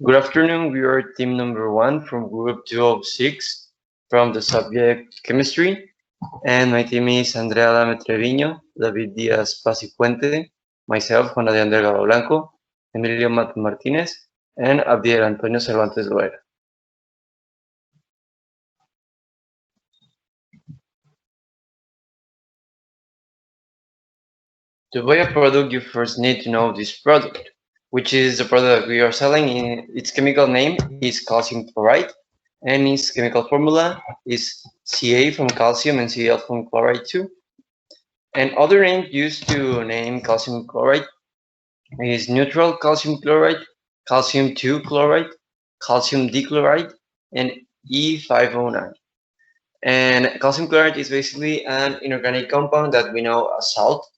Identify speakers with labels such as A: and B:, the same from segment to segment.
A: Good afternoon. We are team number 1 from group 206 from the subject chemistry. And my team is Andrea Lame Treviño, David Diaz Pasipuente, myself, Juan Adrián Delgado Blanco, Emilio Martínez, and Abdiel Antonio Cervantes Loera. To buy a product, you first need to know this product, which is the product we are selling. Its chemical name is calcium chloride, and its chemical formula is Ca from calcium and Cl from chloride 2. And other names used to name calcium chloride is neutral calcium chloride, calcium 2 chloride, calcium dichloride, and E509. And calcium chloride is basically an inorganic compound that we know as salt,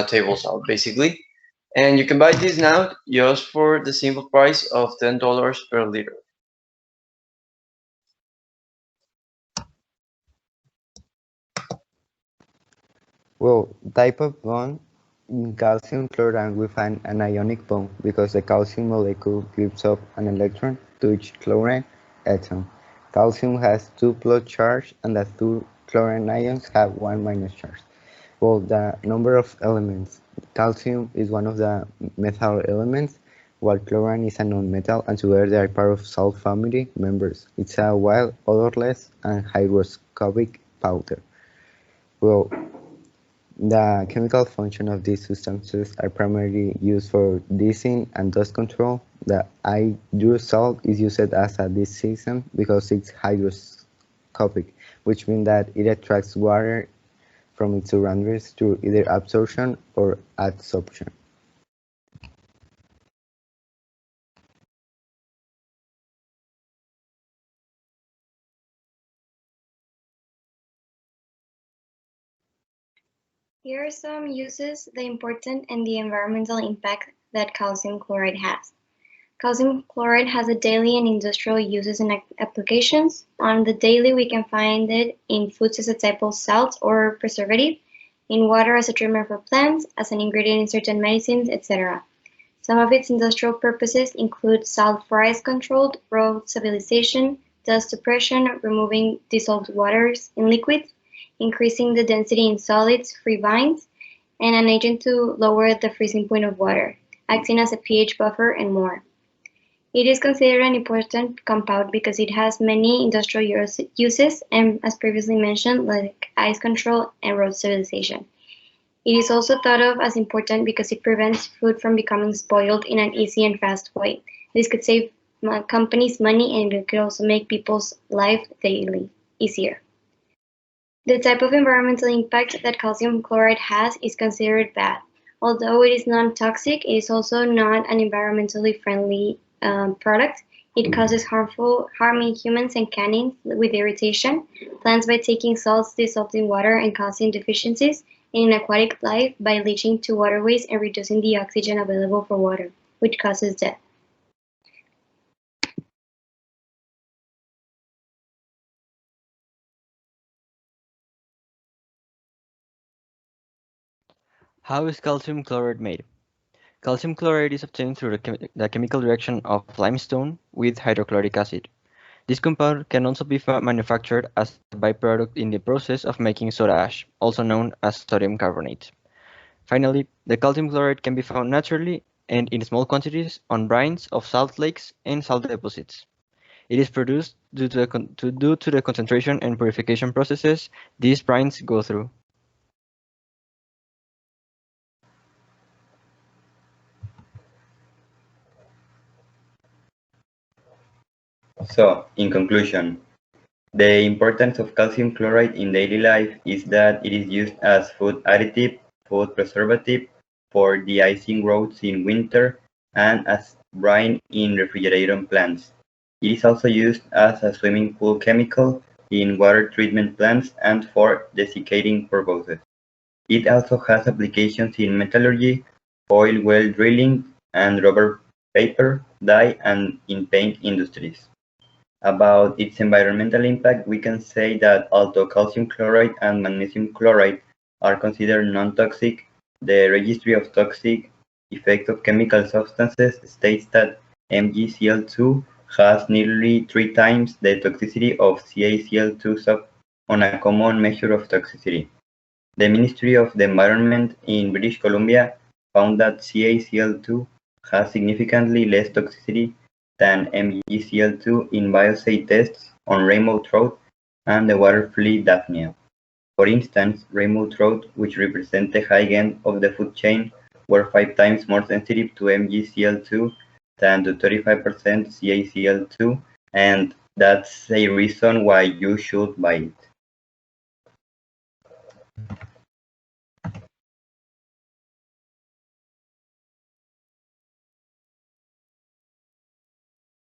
A: table salt, basically. And you can buy this now just for the simple price of $10 per liter.
B: Well, type of bond in calcium chloride we find an ionic bond because the calcium molecule gives up an electron to each chlorine atom. Calcium has 2 plus charge and the 2 chlorine ions have 1 minus charge. Well, the number of elements. Calcium is one of the metal elements, while chlorine is a non-metal, and together they are part of salt family members. It's a wild, odorless, and hygroscopic powder. Well, the chemical function of these substances are primarily used for de-icing and dust control. The hydrosol is used as a disinfectant because it's hygroscopic, which means that it attracts water from its surroundings through either absorption or adsorption.
C: Here are some uses, the important and the environmental impact that calcium chloride has. Calcium chloride has a daily and industrial uses and applications. On the daily, we can find it in foods as a type of salt or preservative, in water as a treatment for plants, as an ingredient in certain medicines, etc. Some of its industrial purposes include salt fries control, road stabilization, dust suppression, removing dissolved waters in liquids, increasing the density in solids, free vines, and an agent to lower the freezing point of water, acting as a pH buffer, and more. It is considered an important compound because it has many industrial uses and, as previously mentioned, like ice control and road stabilization. It is also thought of as important because it prevents food from becoming spoiled in an easy and fast way. This could save companies money and it could also make people's life daily easier. The type of environmental impact that calcium chloride has is considered bad. Although it is non-toxic, it is also not an environmentally friendly product. It causes harm in humans and canines with irritation, plants by taking salts dissolved in water and causing deficiencies, and in aquatic life by leaching to waterways and reducing the oxygen available for water, which causes death.
D: How is calcium chloride made? Calcium chloride is obtained through the chemical reaction of limestone with hydrochloric acid. This compound can also be manufactured as a byproduct in the process of making soda ash, also known as sodium carbonate. Finally, the calcium chloride can be found naturally and in small quantities on brines of salt lakes and salt deposits. It is produced due to the concentration and purification processes these brines go through.
E: So, in conclusion, the importance of calcium chloride in daily life is that it is used as food additive, food preservative, for de-icing roads in winter, and as brine in refrigeration plants. It is also used as a swimming pool chemical in water treatment plants and for desiccating purposes. It also has applications in metallurgy, oil well drilling, and rubber, paper, dye, and in paint industries. About its environmental impact, we can say that although calcium chloride and magnesium chloride are considered non-toxic, the Registry of Toxic Effects of Chemical Substances states that MgCl2 has nearly 3 times the toxicity of CaCl2 sub on a common measure of toxicity. The Ministry of the Environment in British Columbia found that CaCl2 has significantly less toxicity than MgCl2 in biocide tests on rainbow trout and the water flea Daphnia. For instance, rainbow trout, which represent the high end of the food chain, were 5 times more sensitive to MgCl2 than to 35% CaCl2, and that's a reason why you should buy it.